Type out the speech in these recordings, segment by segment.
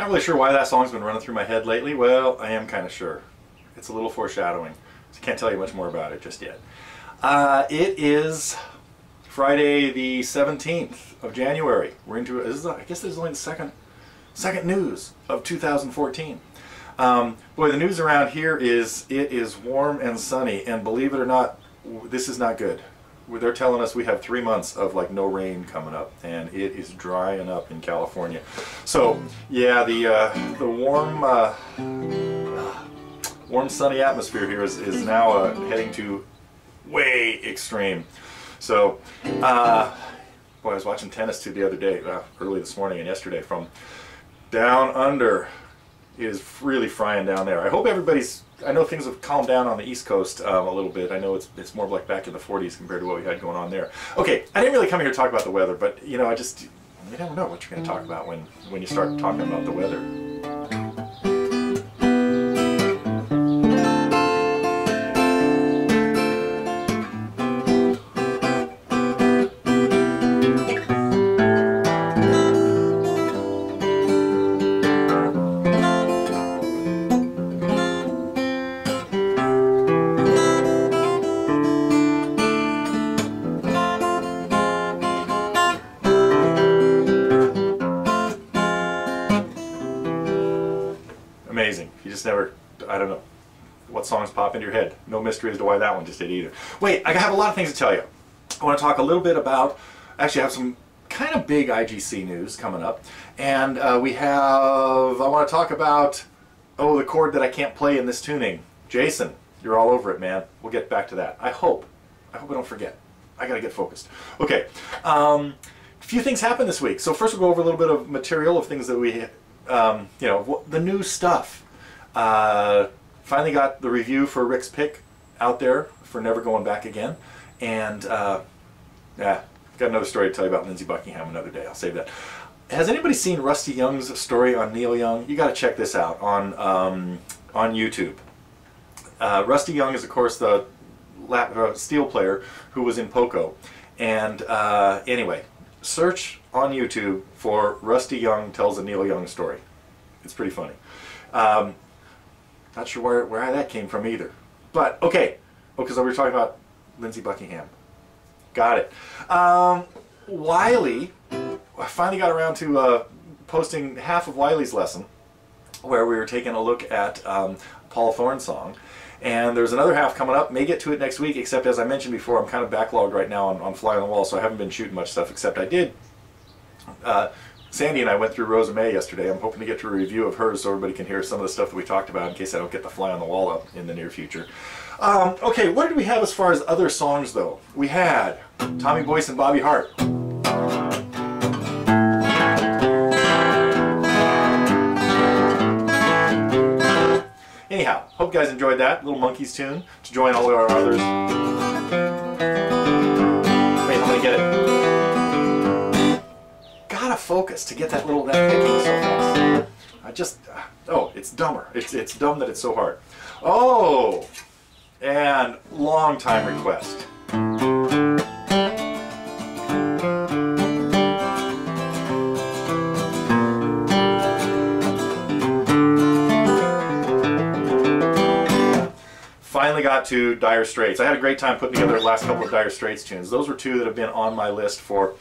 not really sure why that song's been running through my head lately. Well, I am kind of sure. It's a little foreshadowing. So I can't tell you much more about it just yet. It is Friday the 17th of January. We're into, I guess this is only the second news of 2014. Boy, the news around here is it is warm and sunny, and believe it or not, this is not good. They're telling us we have 3 months of like no rain coming up, and it is drying up in California. So yeah, the warm sunny atmosphere here is now heading to way extreme. So boy, I was watching tennis too the other day, early this morning and yesterday, from down under. It is really frying down there. I hope everybody's, I know things have calmed down on the East Coast a little bit. I know it's more like back in the 40s compared to what we had going on there. Okay, I didn't really come here to talk about the weather, but you know, you never know what you're going to talk about when you start talking about the weather. Amazing. You just never, I don't know what songs pop into your head. No mystery as to why that one just did either. Wait, I have a lot of things to tell you. I want to talk a little bit about, actually I have some kind of big IGC news coming up. And I want to talk about, the chord that I can't play in this tuning. Jason, you're all over it, man. We'll get back to that. I hope I don't forget. I gotta get focused. Okay, a few things happened this week. So first we'll go over a little bit of material of things that we you know, the new stuff. Finally got the review for Rick's pick out there for Never Going Back Again, and yeah, got another story to tell you about Lindsey Buckingham another day. I'll save that. Has anybody seen Rusty Young's story on Neil Young? You got to check this out on YouTube. Rusty Young is, of course, the steel player who was in Poco, and anyway, search on YouTube for Rusty Young tells a Neil Young story. It's pretty funny. Not sure where that came from either. But, okay. Oh, because we were talking about Lindsey Buckingham. Got it. Wiley, I finally got around to posting half of Wiley's lesson, where we were taking a look at Paul Thorn's song. And there's another half coming up. May get to it next week, except as I mentioned before, I'm kind of backlogged right now on Fly on the Wall, so I haven't been shooting much stuff, except I did. Sandy and I went through Rosa May yesterday. I'm hoping to get to a review of hers so everybody can hear some of the stuff that we talked about in case I don't get the Fly on the Wall up in the near future. Okay, what did we have as far as other songs, though? We had Tommy Boyce and Bobby Hart. Anyhow, hope you guys enjoyed that little Monkees tune to join all of our others. Wait, I'm gonna get it. Gotta focus to get that picking so fast. Oh, it's dumber. It's dumb that it's so hard. Oh, and long time request. Finally got to Dire Straits. I had a great time putting together the last couple of Dire Straits tunes. Those were two that have been on my list for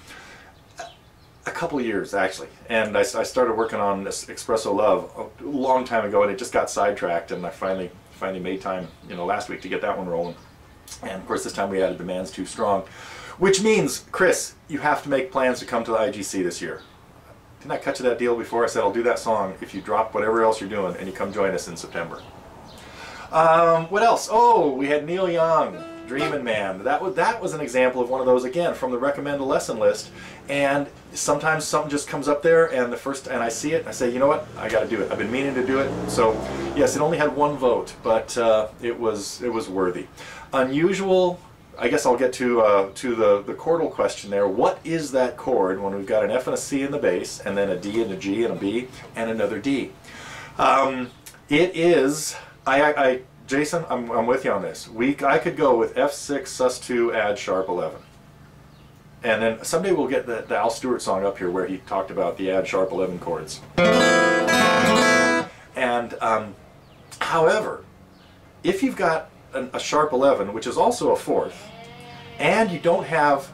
a couple of years, actually. And I started working on this Espresso Love a long time ago, and it just got sidetracked, and I finally made time, you know, last week to get that one rolling. And of course this time we added Demand's Too Strong, which means, Chris, you have to make plans to come to the IGC this year. Didn't I cut you that deal before? I said I'll do that song if you drop whatever else you're doing and you come join us in September. What else? Oh, we had Neil Young, Dreamin' Man. That was an example of one of those, again, from the recommend a lesson list. And sometimes something just comes up there, and I see it, and I say, you know what, I got to do it. I've been meaning to do it. So yes, it only had one vote, but it was worthy. Unusual. I guess I'll get to the chordal question there. What is that chord when we've got an F and a C in the bass, and then a D and a G and a B and another D? It is. Jason, I'm with you on this. I could go with F6 sus2 add sharp 11. And then someday we'll get the Al Stewart song up here where he talked about the add sharp 11 chords. And however, if you've got a sharp 11, which is also a fourth, and you don't have,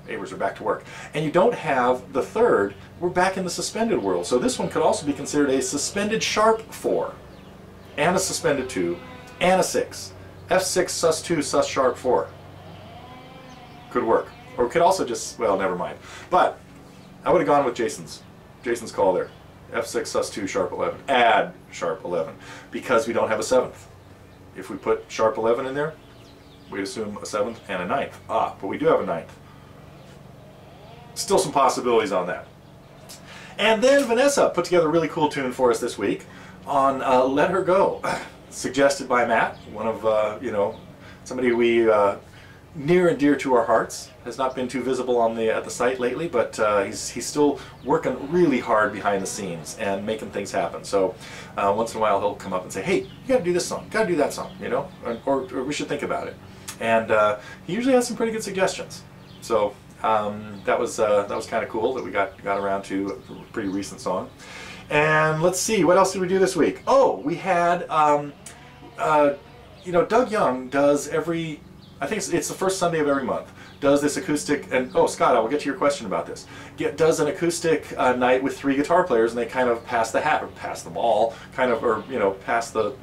neighbors are back to work, and you don't have the third, we're back in the suspended world. So this one could also be considered a suspended sharp 4, and a suspended 2, and a 6. F6 sus 2 sus sharp 4. Could work. Or it could also just, well, never mind. But I would have gone with Jason's call there. F6 sus 2 sharp 11. Add sharp 11. Because we don't have a 7th. If we put sharp 11 in there, we'd assume a 7th and a 9th. Ah, but we do have a 9th. Still some possibilities on that. And then Vanessa put together a really cool tune for us this week on Let Her Go, suggested by Matt, one of, you know, somebody we near and dear to our hearts. Has not been too visible on at the site lately, but he's still working really hard behind the scenes and making things happen. So once in a while he'll come up and say, hey, you got to do this song, got to do that song, you know, or we should think about it. And he usually has some pretty good suggestions. So that was kind of cool that we got around to a pretty recent song. And let's see, what else did we do this week? Oh, we had you know, Doug Young does I think it's the first Sunday of every month, does this acoustic, and oh Scott, I will get to your question about this, does an acoustic night with 3 guitar players, and they kind of pass the hat, or pass the ball, kind of, or, you know, pass the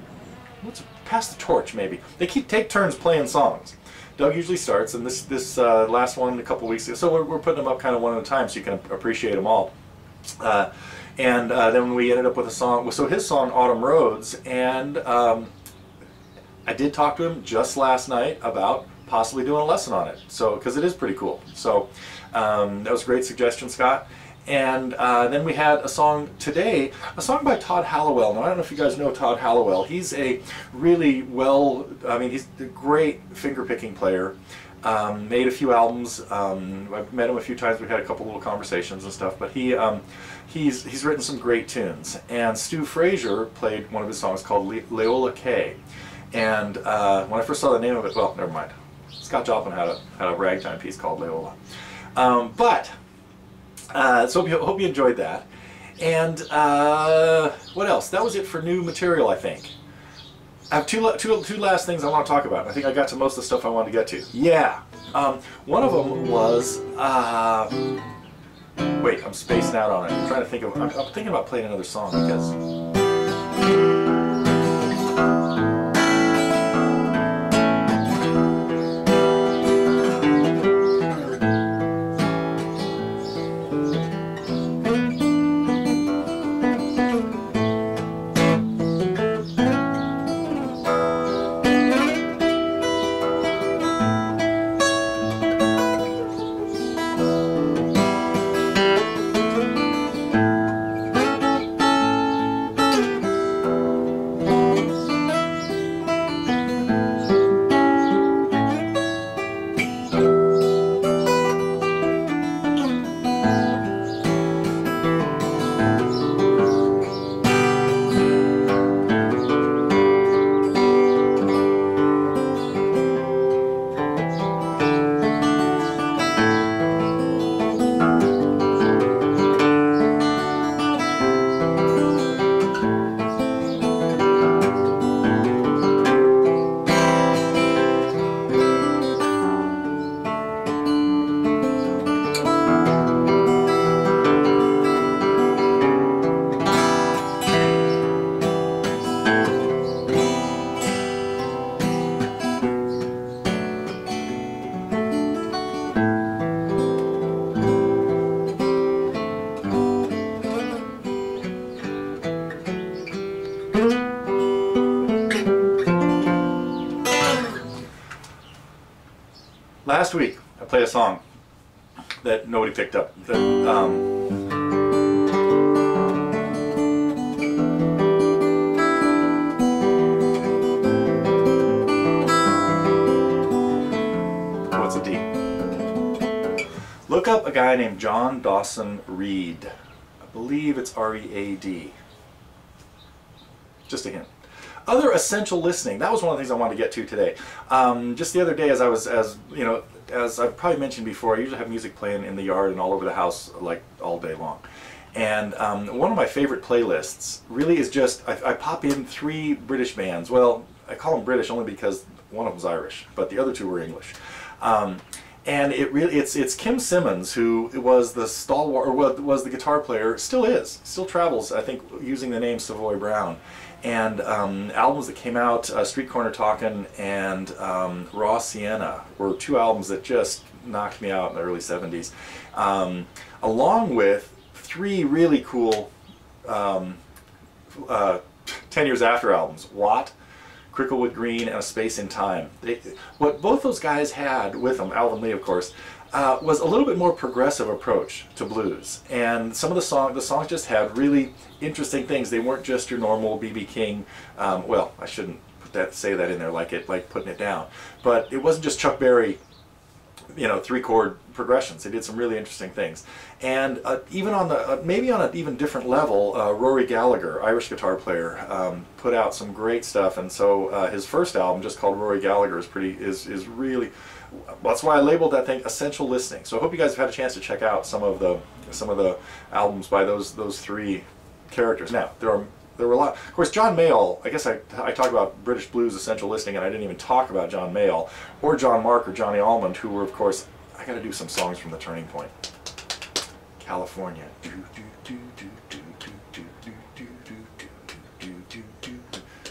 torch maybe. They take turns playing songs. Doug usually starts, and this last one a couple weeks ago, so we're putting them up kind of one at a time so you can appreciate them all. And then we ended up with a song, so his song Autumn Roads, and I did talk to him just last night about possibly doing a lesson on it, so because it is pretty cool. So that was a great suggestion, Scott. And then we had a song today, a song by Todd Hallowell. Now I don't know if you guys know Todd Hallowell. He's a really he's a great finger-picking player. Made a few albums. I've met him a few times. We've had a couple little conversations and stuff. But he's written some great tunes. And Stu Frazier played one of his songs called Leola Kay. And when I first saw the name of it, well, never mind. Scott Joplin had a ragtime piece called Leola. So hope you enjoyed that. And what else? That was it for new material, I think. I have two last things I want to talk about. I think I got to most of the stuff I wanted to get to. Yeah. One of them was... wait, I'm spacing out on it. I'm trying to think of... I'm thinking about playing another song because... Last week, I played a song that nobody picked up. What's a D? Look up a guy named John Dawson Reed. I believe it's R-E-A-D. Just a hint. Other essential listening. That was one of the things I wanted to get to today. Just the other day, as I've probably mentioned before, I usually have music playing in the yard and all over the house, like all day long. And one of my favorite playlists really is just, I pop in 3 British bands. Well, I call them British only because one of them's Irish, but the other 2 were English. And it's Kim Simmons, who was the stalwart, or was the guitar player, still travels, I think, using the name Savoy Brown. And albums that came out, Street Corner Talkin' and Raw Sienna, were 2 albums that just knocked me out in the early 70s, along with 3 really cool 10 Years After albums, Watt, Cricklewood Green, and A Space in Time. What both those guys had with them, Alvin Lee of course, was a little bit more progressive approach to blues. And some of the songs just had really interesting things. They weren't just your normal B.B. King, well, I shouldn't say that in there like putting it down, but it wasn't just Chuck Berry, you know, 3-chord progressions. They did some really interesting things. And even on the, maybe on an even different level, Rory Gallagher, Irish guitar player, put out some great stuff. And so his first album, just called Rory Gallagher, is really, that's why I labeled that thing Essential Listening. So I hope you guys have had a chance to check out some of the albums by those 3 characters. Now, there were a lot. Of course, John Mayall, I guess I talked about British Blues Essential Listening, and I didn't even talk about John Mayall, or John Mark, or Johnny Almond, who were, of course, I got to do some songs from the Turning Point. California.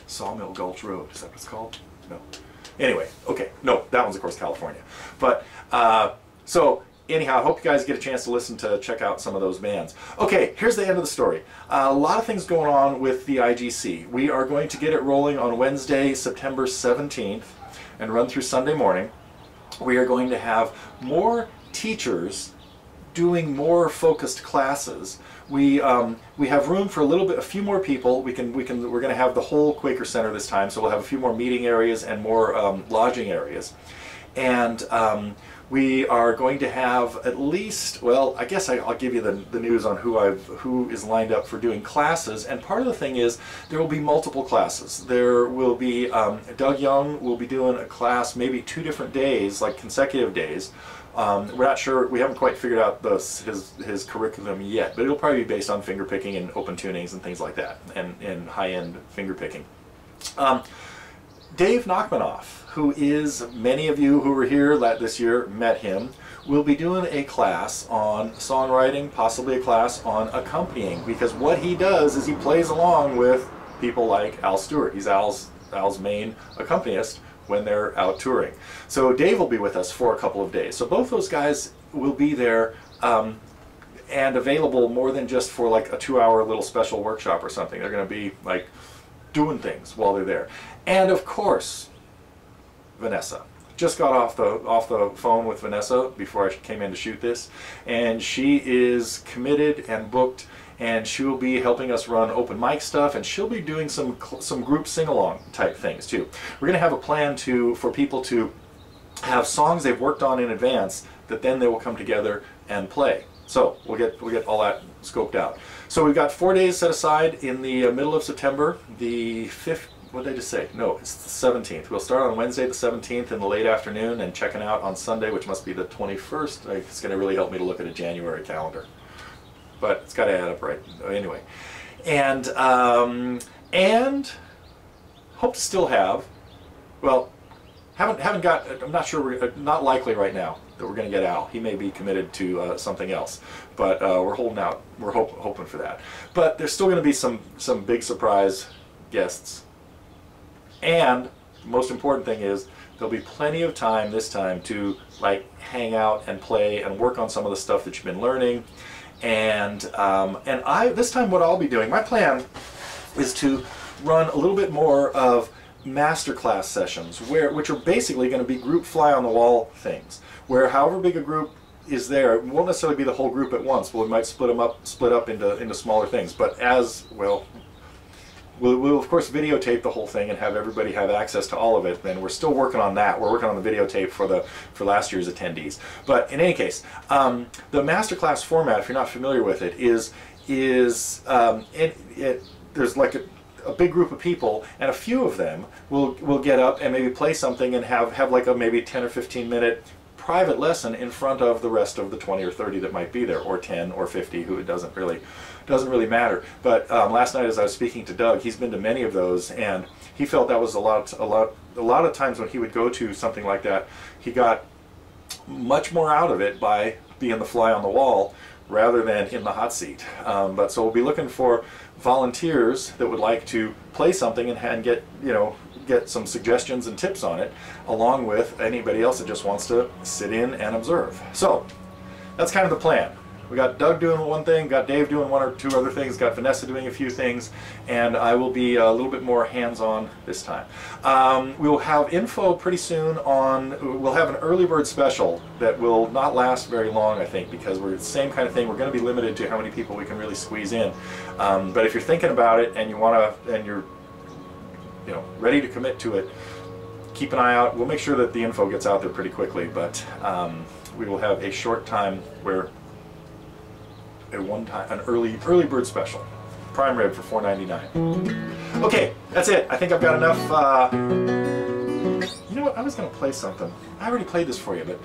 Sawmill Gulch Road, is that what it's called? No. Anyway, okay, no, that one's, of course, California. But, so, anyhow, I hope you guys get a chance to check out some of those bands. Okay, here's the end of the story. A lot of things going on with the IGC. We are going to get it rolling on Wednesday, September 17th, and run through Sunday morning. We are going to have more teachers doing more focused classes. We have room for a few more people. We're going to have the whole Quaker Center this time, so we'll have a few more meeting areas and more lodging areas. And we are going to have at least, well, I guess I'll give you the news on who is lined up for doing classes. And part of the thing is there will be multiple classes. There will be, Doug Young will be doing a class maybe 2 different days, like consecutive days. We're not sure, we haven't quite figured out his curriculum yet, but it'll probably be based on finger picking and open tunings and things like that, and high-end finger picking. Dave Nachmanoff, who is, many of you who were here this year met him, will be doing a class on songwriting, possibly a class on accompanying, because what he does is he plays along with people like Al Stewart. He's Al's main accompanist when they're out touring. So Dave will be with us for a couple of days. So both those guys will be there and available more than just for like a 2-hour little special workshop or something. They're going to be like doing things while they're there. And of course, Vanessa. Just got off the phone with Vanessa before I came in to shoot this, and she is committed and booked, and she will be helping us run open mic stuff, and she'll be doing some group sing-along type things too. We're going to have a plan for people to have songs they've worked on in advance that then they will come together and play. So we'll get all that scoped out. So we've got 4 days set aside in the middle of September, the 5th. What did I just say? No, it's the 17th. We'll start on Wednesday the 17th in the late afternoon and checking out on Sunday, which must be the 21st. It's going to really help me to look at a January calendar. But it's got to add up right. Anyway. And hope to still have, well, haven't got, I'm not sure, not likely right now that we're going to get Al. He may be committed to something else. But we're holding out. We're hoping for that. But there's still going to be some big surprise guests. And the most important thing is there'll be plenty of time this time to like hang out and play and work on some of the stuff that you've been learning. And this time what I'll be doing, my plan is to run a little bit more of masterclass sessions which are basically going to be group fly on the wall things, where however big a group is there, it won't necessarily be the whole group at once, but we might split up into smaller things. But as well, we'll of course videotape the whole thing and have everybody have access to all of it, and we're still working on that. We're working on the videotape for last year's attendees. But in any case, the masterclass format, if you're not familiar with it, there's like a big group of people, and a few of them will get up and maybe play something and have like a maybe 10 or 15 minute private lesson in front of the rest of the 20 or 30 that might be there, or 10 or 50, who it doesn't really matter. But last night, as I was speaking to Doug, he's been to many of those, and he felt that was a lot of times when he would go to something like that, he got much more out of it by being the fly on the wall rather than in the hot seat. But so we'll be looking for volunteers that would like to play something and get some suggestions and tips on it, along with anybody else that just wants to sit in and observe. So that's kind of the plan. We got Doug doing one thing, got Dave doing one or two other things, got Vanessa doing a few things, and I will be a little bit more hands-on this time. We will have info pretty soon on, we'll have an early bird special that will not last very long, I think, because we're the same kind of thing. We're going to be limited to how many people we can really squeeze in. But if you're thinking about it and you want to, and you're ready to commit to it, keep an eye out. We'll make sure that the info gets out there pretty quickly, but we will have a short time where an early bird special, prime rib for $4.99. Okay, that's it. I think I've got enough. You know what? I was going to play something. I already played this for you, but.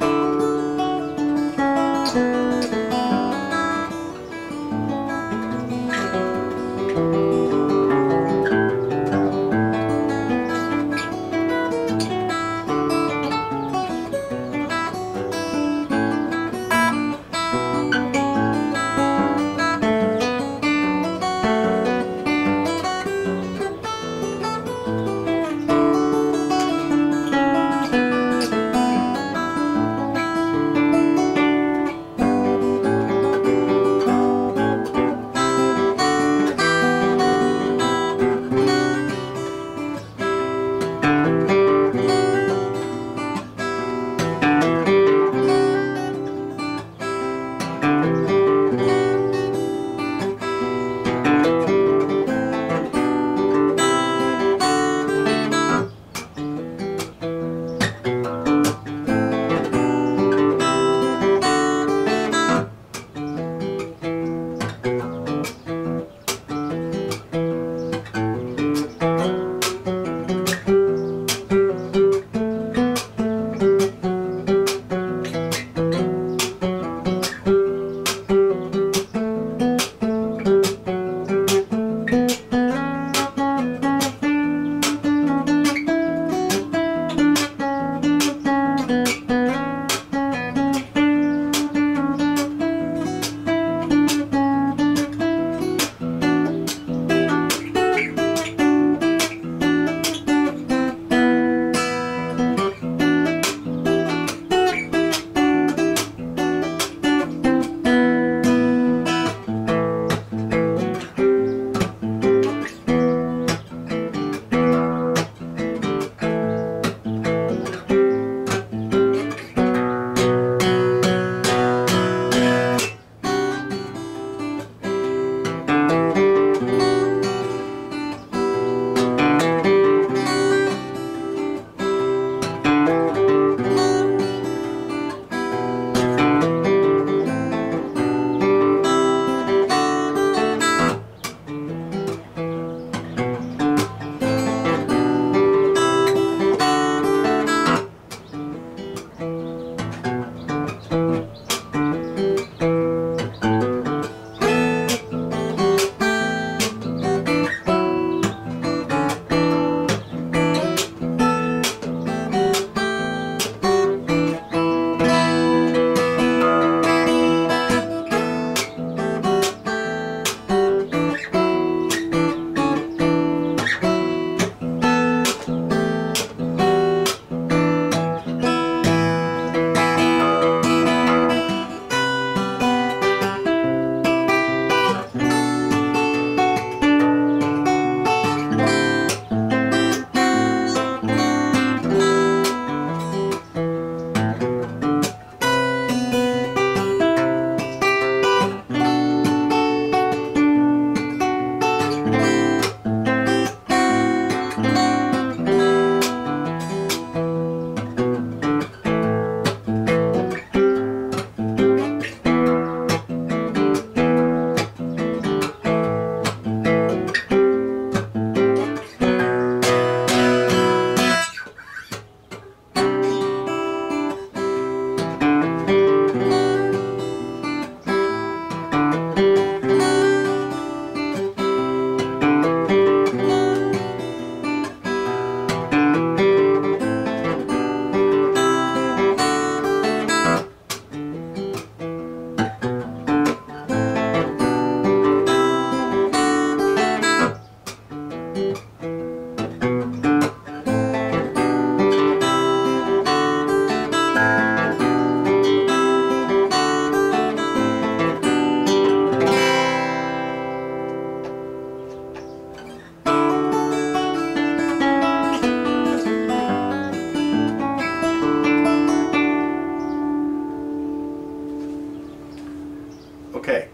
Okay,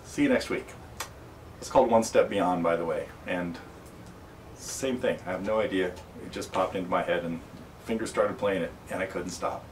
see you next week. It's called One Step Beyond, by the way, and same thing. I have no idea. It just popped into my head and fingers started playing it and I couldn't stop.